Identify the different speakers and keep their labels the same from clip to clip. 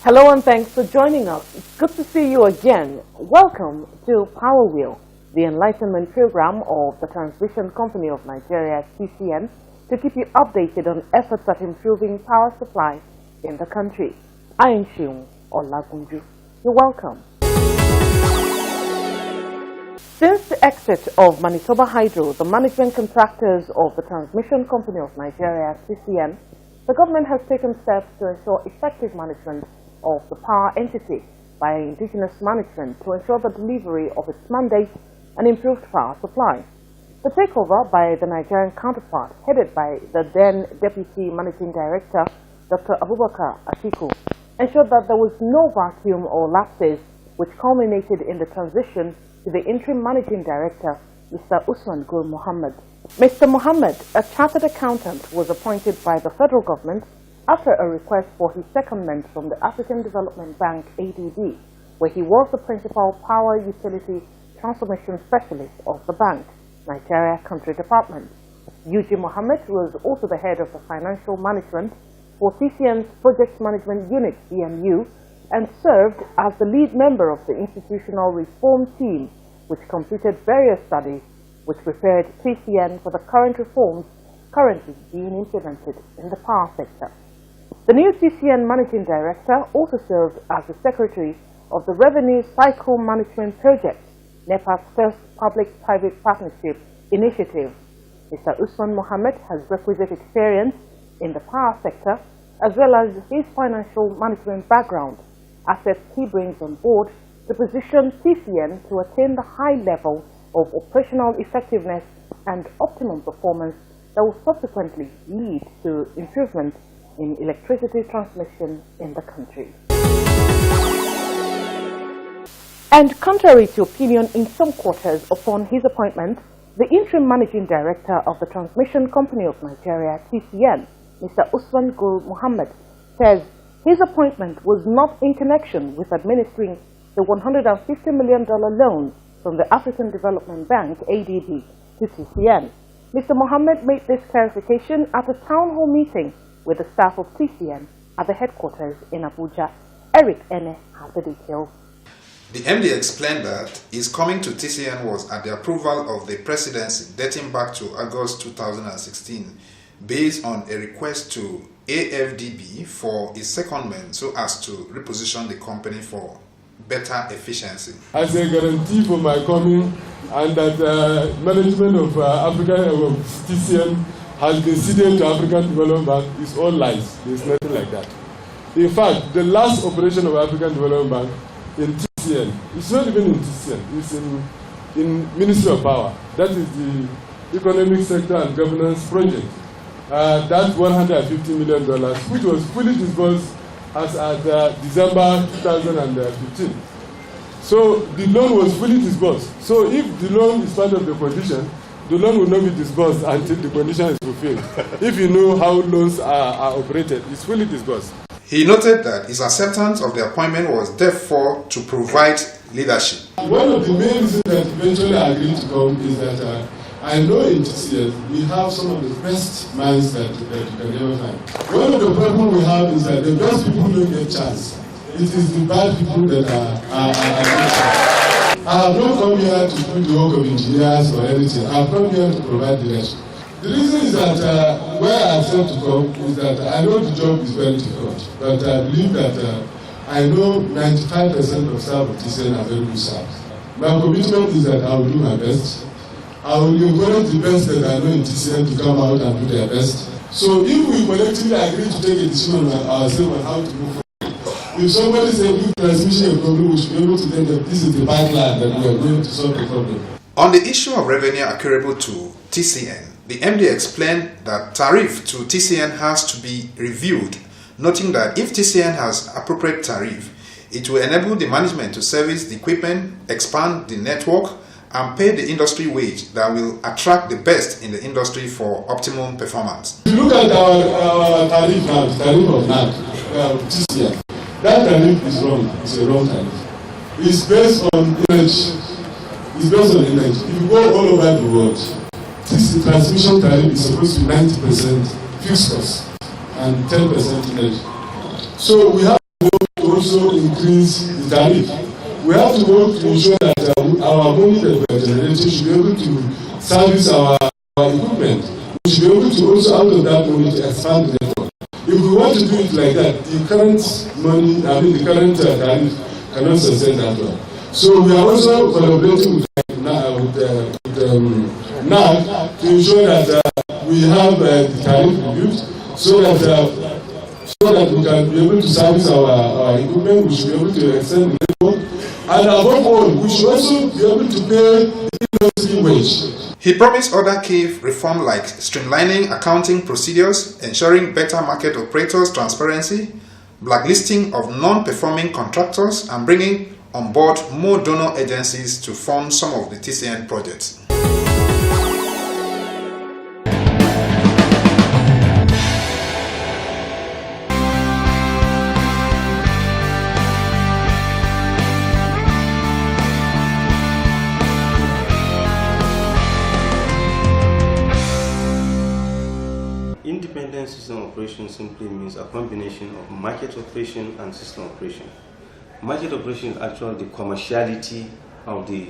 Speaker 1: Hello and thanks for joining us. It's good to see you again. Welcome to Power Wheel, the enlightenment program of the Transmission Company of Nigeria, TCN, to keep you updated on efforts at improving power supply in the country. I am Shiun Olagunju. You're welcome. Since the exit of Manitoba Hydro, the management contractors of the Transmission Company of Nigeria, TCN, the government has taken steps to ensure effective management of the power entity by indigenous management to ensure the delivery of its mandate and improved power supply. The takeover by the Nigerian counterpart, headed by the then Deputy Managing Director, Dr. Abubakar Atiku, ensured that there was no vacuum or lapses, which culminated in the transition to the interim Managing Director, Mr. Usman Gul Mohammed. Mr. Mohammed, a chartered accountant, was appointed by the federal government after a request for his secondment from the African Development Bank, ADB, where he was the principal power utility transformation specialist of the bank, Nigeria Country Department. UG Mohammed was also the head of the financial management for TCN's Project Management Unit, EMU, and served as the lead member of the institutional reform team, which completed various studies which prepared TCN for the current reforms currently being implemented in the power sector. The new TCN Managing Director also served as the Secretary of the Revenue Cycle Management Project, NEPA's first public-private partnership initiative. Mr. Usman Mohammed has requisite experience in the power sector as well as his financial management background, assets he brings on board to position TCN to attain the high level of operational effectiveness and optimum performance that will subsequently lead to improvement in electricity transmission in the country. And contrary to opinion in some quarters upon his appointment, the interim managing director of the Transmission Company of Nigeria, TCN, Mr. Usman Gul Mohammed, says his appointment was not in connection with administering the $150 million loan from the African Development Bank, ADB, to TCN. Mr. Mohammed made this clarification at a town hall meeting with the staff of TCN at the headquarters in Abuja. Eric Ene has the details.
Speaker 2: The MD explained that his coming to TCN was at the approval of the presidency dating back to August 2016 based on a request to AFDB for his secondment so as to reposition the company for better efficiency.
Speaker 3: As a guarantee for my coming and that management of TCN has been ceded to African Development Bank is all lies. There's nothing like that. In fact, the last operation of African Development Bank in TCN, it's not even in TCN, it's in Ministry of Power. That is the Economic Sector and Governance Project. That's $150 million, which was fully disbursed as at December 2015. So the loan was fully disbursed. So if the loan is part of the condition, the loan will not be disbursed until the condition is fulfilled. If you know how loans are operated, it's fully disbursed.
Speaker 2: He noted that his acceptance of the appointment was therefore to provide leadership.
Speaker 3: One of the main reasons that eventually I agreed to come is that I know in TCN we have some of the best minds that you can ever find. One of the problems we have is that the best people don't get chance. It is the bad people that are I have not come here to do the work of engineers or anything. I have come here to provide direction. The reason is that where I accept to come is that I know the job is very difficult, but I believe that I know 95% of staff of TCN are very good staff. My commitment is that I will do my best. I will encourage the best that I know in TCN to come out and do their best. So if we collectively agree to take a decision on ourselves on how to move forward, if somebody says do transmission a problem, we should be able to tell that this is the backline that we are going to solve the problem.
Speaker 2: On the issue of revenue accruable to TCN, the MD explained that tariff to TCN has to be reviewed, noting that if TCN has appropriate tariff, it will enable the management to service the equipment, expand the network, and pay the industry wage that will attract the best in the industry for optimum performance.
Speaker 3: If you look at our tariff now, the tariff of NAC, TCN, that tariff is wrong. It's a wrong tariff. It's based on energy. It's based on energy. If you go all over the world, this transmission tariff is supposed to be 90% fixed cost and 10% energy. So we have to go increase the tariff. We have to work to ensure that our money that we are generating should be able to service our equipment. We should be able to also, out of that money, to expand the network. If we want to do it like that, the current the current tariff cannot sustain that one. So we are also collaborating with NAC to ensure that we have the tariff reviewed so that we can be able to service our equipment. We should be able to extend the network, and above all, we should also be able to pay the industry wage.
Speaker 2: He promised other key reform like streamlining accounting procedures, ensuring better market operators transparency, blacklisting of non-performing contractors, and bringing on board more donor agencies to fund some of the TCN projects.
Speaker 4: Independent system operation simply means a combination of market operation and system operation. Market operation is actually the commerciality of the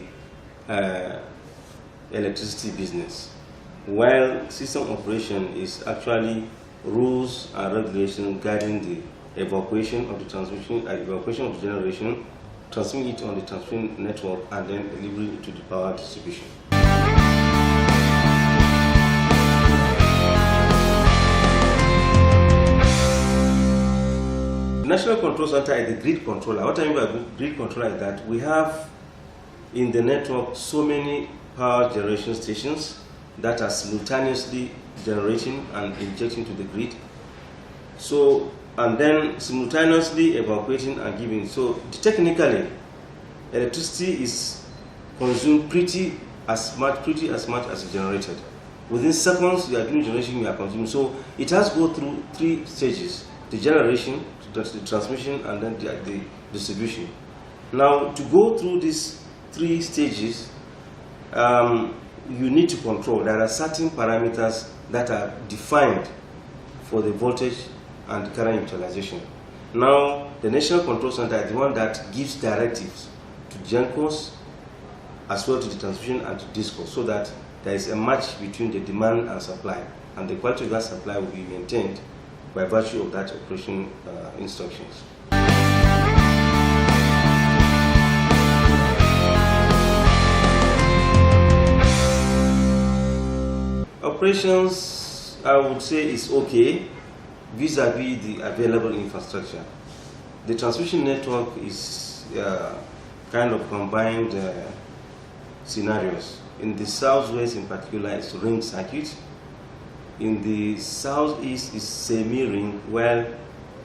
Speaker 4: electricity business, while system operation is actually rules and regulations guiding the evacuation of the transmission, evacuation of the generation, transmitting it on the transmission network, and then delivering it to the power distribution. The National Control Center is the grid controller. What I mean by grid controller is that we have in the network so many power generation stations that are simultaneously generating and injecting to the grid. So, and then simultaneously evacuating and giving. So technically, electricity is consumed pretty as much as it's generated. Within seconds, you are doing generation, you are consuming. So it has to go through 3 stages: the generation, the transmission, and then the distribution. Now, to go through these 3 stages, you need to control. There are certain parameters that are defined for the voltage and current utilization. Now, the National Control Center is the one that gives directives to GENCOs as well to the transmission and to DISCO, so that there is a match between the demand and supply, and the quality of that supply will be maintained by virtue of that operation instructions. Operations, I would say, is okay vis-a-vis the available infrastructure. The transmission network is kind of combined scenarios. In the southwest in particular, it's ring circuit. In the southeast is semi-ring, while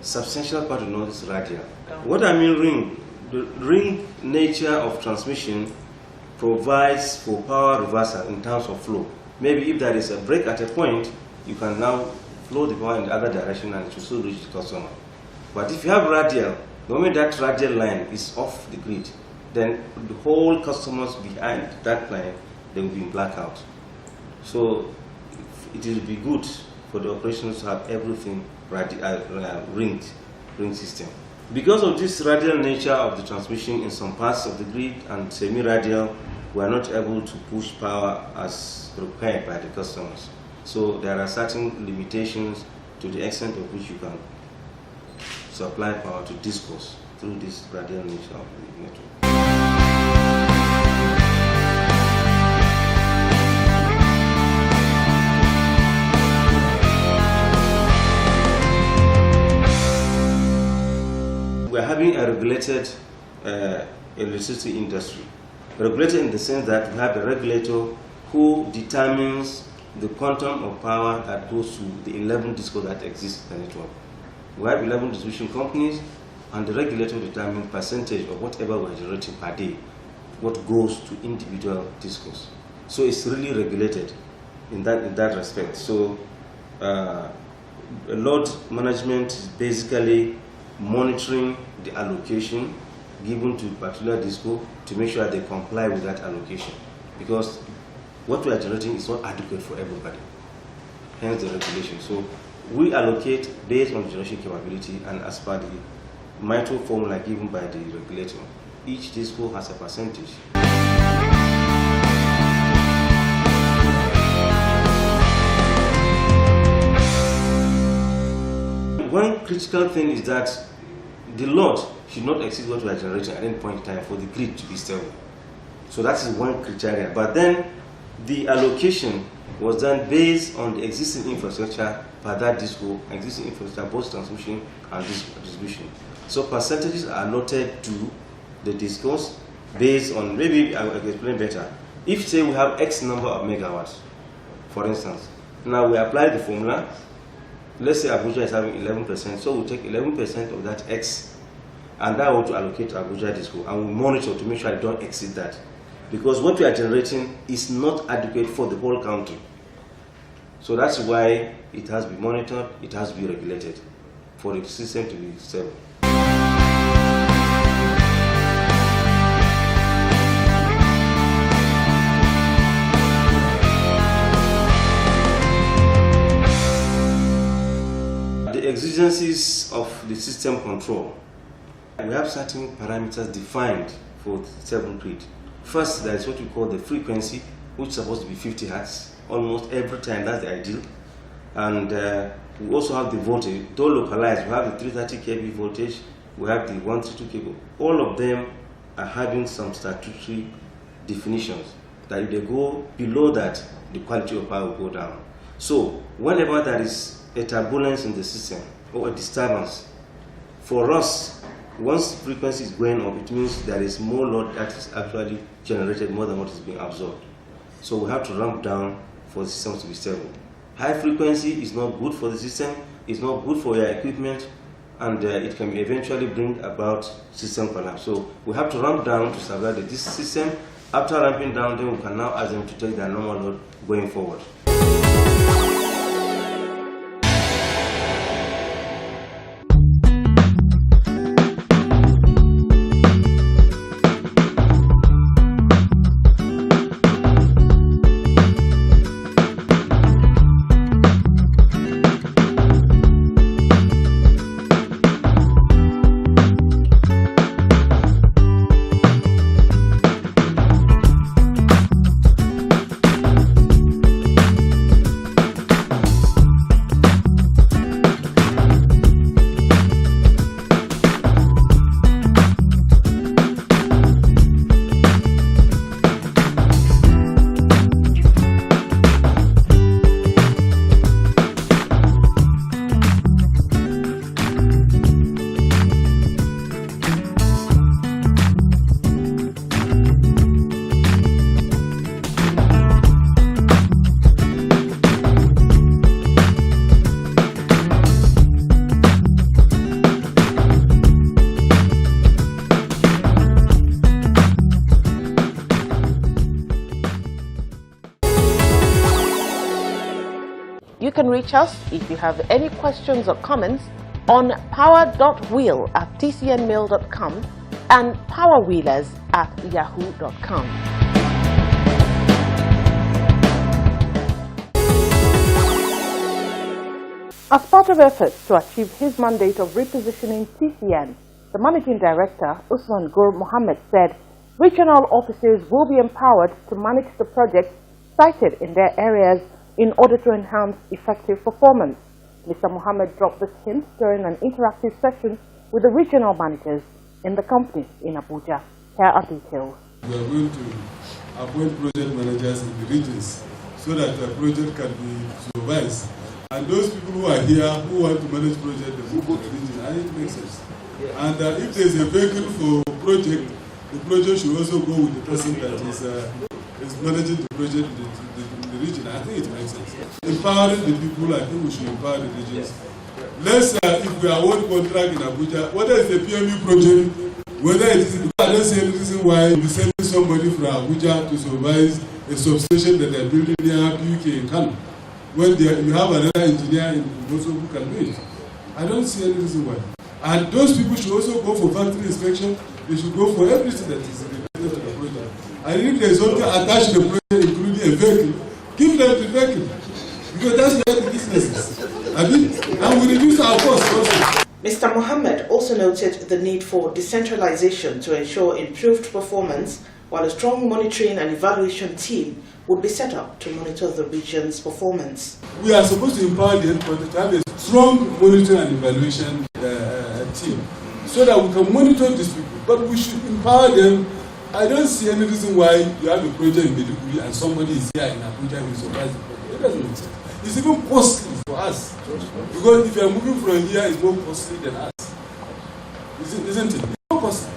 Speaker 4: substantial part of the north is radial. What I mean ring, the ring nature of transmission provides for power reversal in terms of flow. Maybe if there is a break at a point, you can now flow the power in the other direction and it will still reach the customer. But if you have radial, the moment that radial line is off the grid, then the whole customers behind that line, they will be in blackout. So it will be good for the operations to have everything ring system. Because of this radial nature of the transmission in some parts of the grid and semi-radial, we are not able to push power as required by the customers. So there are certain limitations to the extent of which you can supply power to DISCOs through this radial nature of the network. We are having a regulated electricity industry. Regulated in the sense that we have a regulator who determines the quantum of power that goes to the 11 DISCOs that exist in the network. We have 11 distribution companies, and the regulator determines percentage of whatever we are generating per day, what goes to individual DISCOs. So it's really regulated in that respect. So load management is basically monitoring the allocation given to particular DISCO to make sure they comply with that allocation, because what we are generating is not adequate for everybody, hence the regulation. So we allocate based on generation capability and as per the micro formula given by the regulator. Each disco has a percentage. One critical thing is that the load should not exceed what we are generating at any point in time for the grid to be stable. So that is one criteria. But then the allocation was done based on the existing infrastructure per that disco, existing infrastructure, both transmission and distribution. So percentages are noted to the discos based on, maybe I will explain better. If say we have X number of megawatts, for instance, now we apply the formula. Let's say Abuja is having 11%, so we take 11% of that X, and that would allocate to Abuja disco, and we monitor to make sure I don't exceed that. Because what we are generating is not adequate for the whole country. So that's why it has to be monitored, it has to be regulated for the system to be stable. The exigencies of the system control. We have certain parameters defined for stable grid. First, there is what we call the frequency, which is supposed to be 50 Hertz almost every time. That's the ideal. And we also have the voltage. Though localized, we have the 330 kV voltage, we have the 132 kV. All of them are having some statutory definitions that if they go below that, the quality of power will go down. So whenever there is a turbulence in the system or a disturbance, for us, once frequency is going up, it means there is more load that is actually generated more than what is being absorbed. So we have to ramp down for the system to be stable. High frequency is not good for the system, it's not good for your equipment, and it can eventually bring about system collapse. So we have to ramp down to survive this system. After ramping down, then we can now ask them to take their normal load going forward.
Speaker 1: You can reach us if you have any questions or comments on power.wheel@tcnmail.com and powerwheelers@yahoo.com. As part of efforts to achieve his mandate of repositioning TCN, the Managing Director, Usman Gur Mohammed, said regional officers will be empowered to manage the projects cited in their areas in order to enhance effective performance. Mr. Mohammed dropped this hint during an interactive session with the regional managers in the company in Abuja. Here are details.
Speaker 3: We are going to appoint project managers in the regions so that the project can be supervised. And those people who are here who want to manage project, they move to the region, and it makes sense. And if there is a vehicle for project, the project should also go with the person that is managing the project in the region. I think it makes sense. Empowering the people, I think we should empower the regions. Let's if we award contract in Abuja, whether it's a PMU project, whether it is, I don't see any reason why we sending somebody from Abuja to supervise a substation that they are building near PUK in Kano, when you have another engineer in Boso who can do it. I don't see any reason why. And those people should also go for factory inspection. They should go for everything that is related to the project. And if there is something attached to the project, including a vehicle, give them the vehicle. Because that's where the business is. And we reduce our costs also.
Speaker 5: Mr.
Speaker 1: Mr. Mohammed also noted the need for decentralization to ensure improved performance, while a strong monitoring and evaluation team would be set up to monitor the region's performance.
Speaker 3: We are supposed to empower the headquarters to have a strong monitoring and evaluation team so that we can monitor these people. But we should empower them. I don't see any reason why you have a project in Maiduguri and somebody is here in Abuja who supplies the project. It doesn't make sense. It's even costly for us. Because if you are moving from here, it's more costly than us. Isn't it? It's more costly.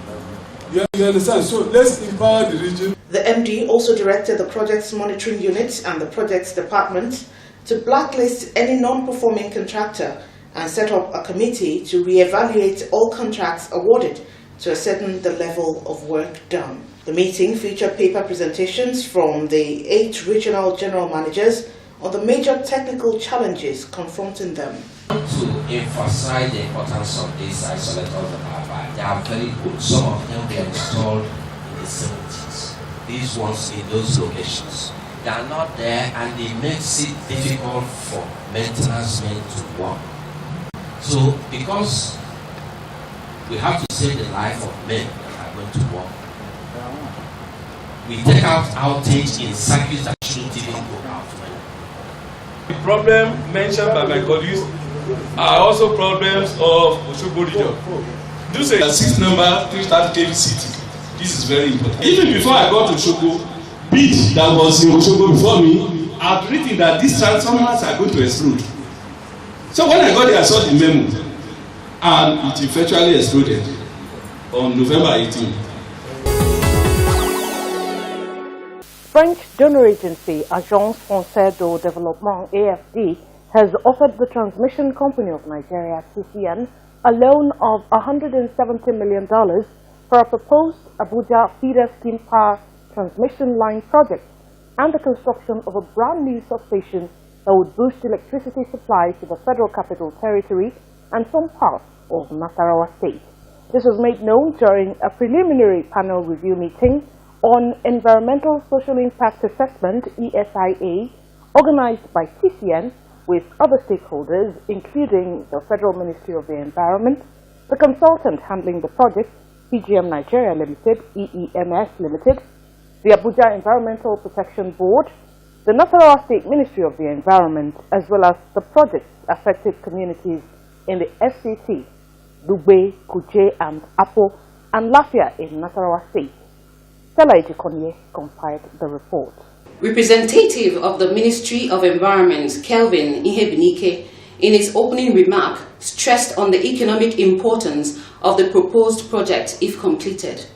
Speaker 3: You understand? So let's empower the region.
Speaker 1: The MD also directed the project's monitoring unit and the project's department to blacklist any non-performing contractor and set up a committee to re-evaluate all contracts awarded to ascertain the level of work done. The meeting featured paper presentations from the 8 regional general managers on the major technical challenges confronting them.
Speaker 5: To emphasize the importance of these isolators they are very good. Some of them were installed in the 70s. These ones in those locations. They are not there and it makes it difficult for maintenance men to work. So because we have to save the life of men that are going to work, we take out outage in circuits that shouldn't even go out.
Speaker 6: The problem mentioned by my colleagues are also problems of Osogbo region. Do say a 6 number 330 kV city. This is very important. Even before I got to Osogbo, bid that was in Osogbo before me, I've written that these transformers are going to explode. So when I got there, I saw the memo, and it eventually exploded on November 18.
Speaker 1: French donor agency Agence Française de Développement AFD has offered the Transmission Company of Nigeria TCN a loan of $170 million for a proposed Abuja feeder steam power transmission line project and the construction of a brand new substation that would boost electricity supply to the Federal Capital Territory and some parts of Nasarawa State. This was made known during a preliminary panel review meeting on Environmental Social Impact Assessment (ESIA) organized by TCN with other stakeholders including the Federal Ministry of the Environment, the consultant handling the project, PGM Nigeria Limited, EEMS Limited, the Abuja Environmental Protection Board, the Nasarawa State Ministry of the Environment, as well as the project's affected communities in the FCT, Dugbe, Kuje, and Apo, and Lafia in Nasarawa State. Stella Ejikonye compiled the report.
Speaker 7: Representative of the Ministry of Environment, Kelvin Ihebinike, in his opening remark, stressed on the economic importance of the proposed project if completed,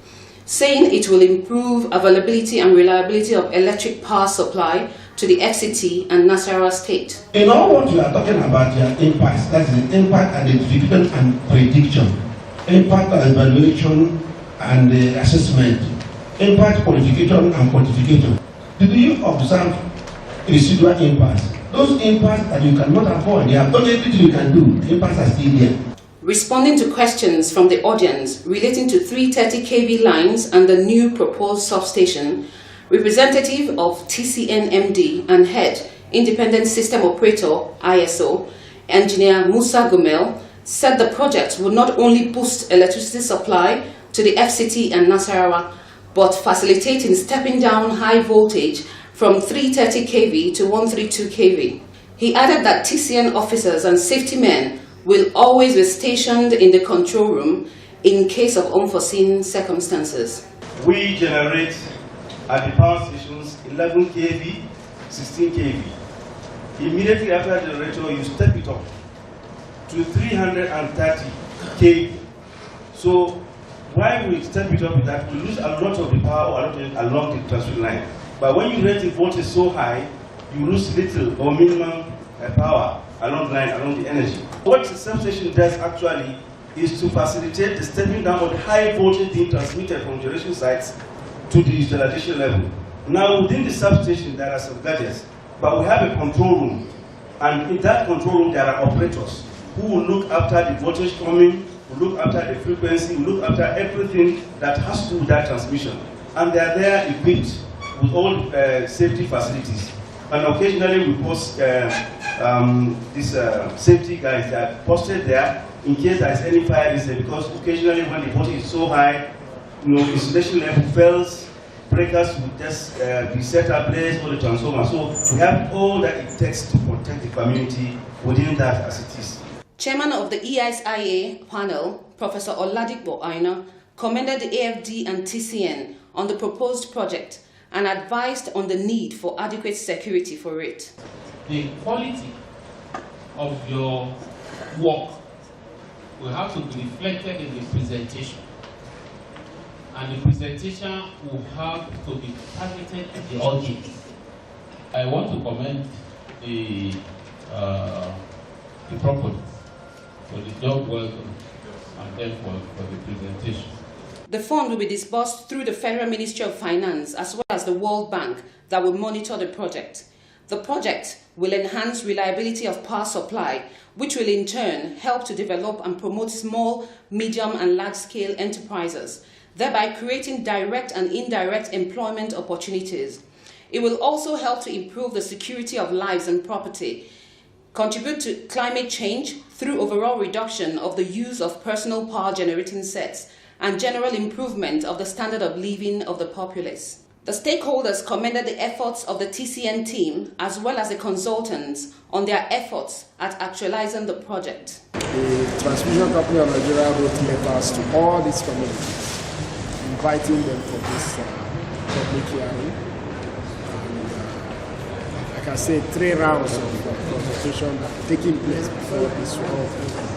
Speaker 7: saying it will improve availability and reliability of electric power supply to the FCT and Nasarawa State.
Speaker 8: In all what you are talking about, your impacts, that's the impact identification and prediction, impact evaluation and assessment, impact qualification and quantification. Did you observe residual impacts? Those impacts that you cannot avoid, they have done everything you can do, impacts are still there.
Speaker 7: Responding to questions from the audience relating to 330 kV lines and the new proposed substation, representative of TCN MD and head Independent System Operator ISO, Engineer Musa Gomel, said the project would not only boost electricity supply to the FCT and Nasarawa, but facilitate in stepping down high voltage from 330 kV to 132 kV. He added that TCN officers and safety men will always be stationed in the control room in case of unforeseen circumstances.
Speaker 4: We generate at the power stations 11 kV, 16 kV. Immediately after the generator, you step it up to 330 kV. So why we step it up is that we lose a lot of the power along the transmission line. But when you rate the voltage so high, you lose little or minimum power along the line, along the energy. What the substation does actually is to facilitate the stepping down of the high voltage being transmitted from generation sites to the utilization level. Now within the substation there are some gadgets, but we have a control room, and in that control room there are operators who will look after the voltage coming, will look after the frequency, will look after everything that has to do with that transmission. And they are there equipped with all safety facilities. And occasionally we post these safety guys that are posted there in case there is any fire incident, because occasionally when the voltage is so high, insulation level fails, breakers will just be set ablaze or the transformer. So we have all that it takes to protect the community within that as it is.
Speaker 7: Chairman of the ESIA panel, Professor Oladipo Aina, commended the AFD and TCN on the proposed project and advised on the need for adequate security for it.
Speaker 9: The quality of your work will have to be reflected in the presentation. And the presentation will have to be targeted at the audience. I want to commend the proponents for the job well done and then for the presentation.
Speaker 7: The fund will be disbursed through the Federal Ministry of Finance as well as the World Bank that will monitor the project. The project will enhance reliability of power supply, which will in turn help to develop and promote small, medium and large-scale enterprises, thereby creating direct and indirect employment opportunities. It will also help to improve the security of lives and property, contribute to climate change through overall reduction of the use of personal power generating sets, and general improvement of the standard of living of the populace. The stakeholders commended the efforts of the TCN team as well as the consultants on their efforts at actualizing the project.
Speaker 10: The Transmission Company of Nigeria wrote letters to all its communities, inviting them for this public hearing. And, like I said, 3 rounds of consultation are taking place before this one.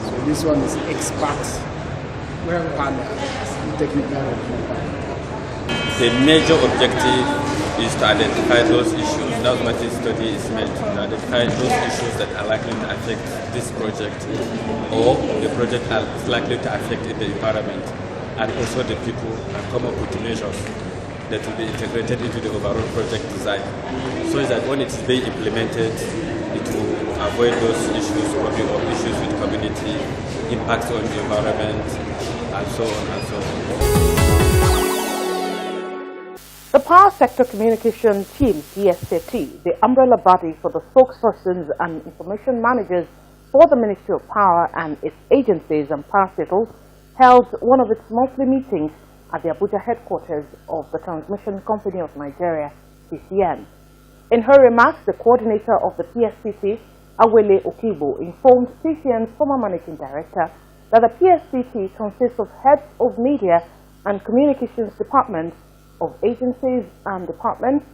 Speaker 10: So this one is expert panel, technical review.
Speaker 11: The major objective is to identify those issues. That's what this study is meant to identify those issues that are likely to affect this project, or the project is likely to affect the environment, and also the people, and come up with measures that will be integrated into the overall project design, so that when it is being implemented, it will avoid those issues, probably of issues with community, impacts on the environment, and so on and so on.
Speaker 1: The Power Sector Communication Team, PSCT, the umbrella body for the spokespersons and information managers for the Ministry of Power and its agencies and parastatals, held one of its monthly meetings at the Abuja headquarters of the Transmission Company of Nigeria, TCN. In her remarks, the coordinator of the PSCT, Awele Okibo, informed TCN's former managing director that the PSCT consists of heads of media and communications departments of agencies and departments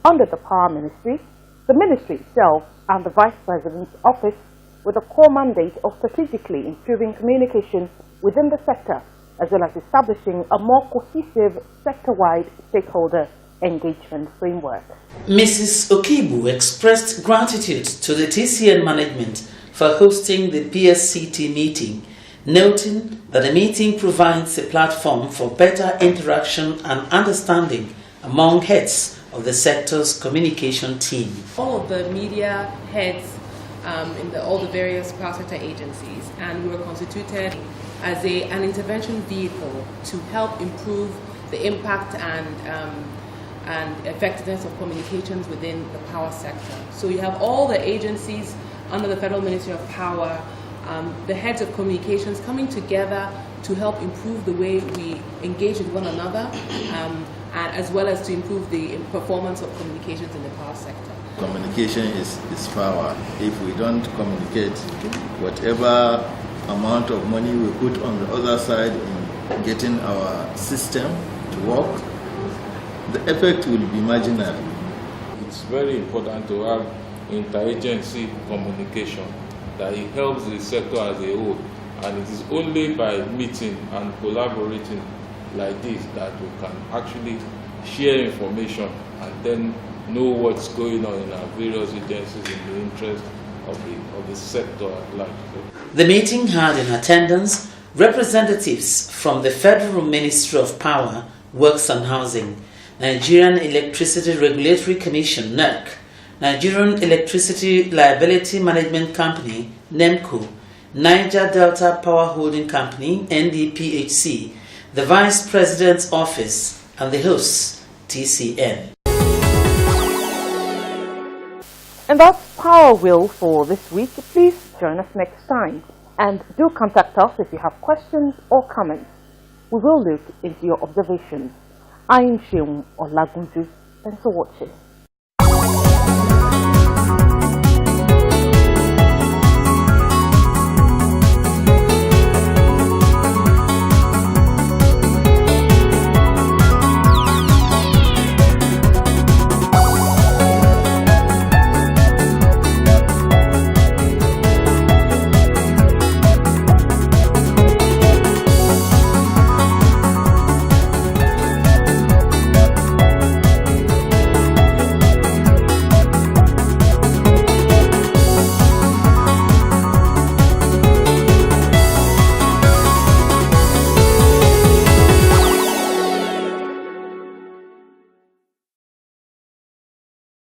Speaker 1: under the Power Ministry, the Ministry itself, and the Vice President's office, with a core mandate of strategically improving communication within the sector, as well as establishing a more cohesive sector-wide stakeholder engagement framework.
Speaker 12: Mrs. Okibu expressed gratitude to the TCN management for hosting the PSCT meeting, noting that the meeting provides a platform for better interaction and understanding among heads of the sector's communication team.
Speaker 13: All of the media heads in all the various power sector agencies, and we were constituted as an intervention vehicle to help improve the impact and effectiveness of communications within the power sector. So you have all the agencies under the Federal Ministry of Power, the heads of communications coming together to help improve the way we engage with one another, and as well as to improve the performance of communications in the power sector.
Speaker 14: Communication is power. If we don't communicate, whatever amount of money we put on the other side in getting our system to work, the effect will be marginal.
Speaker 6: It's very important to have interagency communication, that it helps the sector as a whole, and it is only by meeting and collaborating like this that we can actually share information and then know what's going on in our various agencies in the interest of the sector at large.
Speaker 12: The meeting had in attendance representatives from the Federal Ministry of Power, Works and Housing, Nigerian Electricity Regulatory Commission, NERC, Nigerian Electricity Liability Management Company, NEMCO, Niger Delta Power Holding Company, NDPHC, the Vice President's Office, and the host, TCN.
Speaker 1: And that's Power Wheel for this week. Please join us next time. And do contact us if you have questions or comments. We will look into your observations. I'm Sheung Olagunju. Thanks for watching.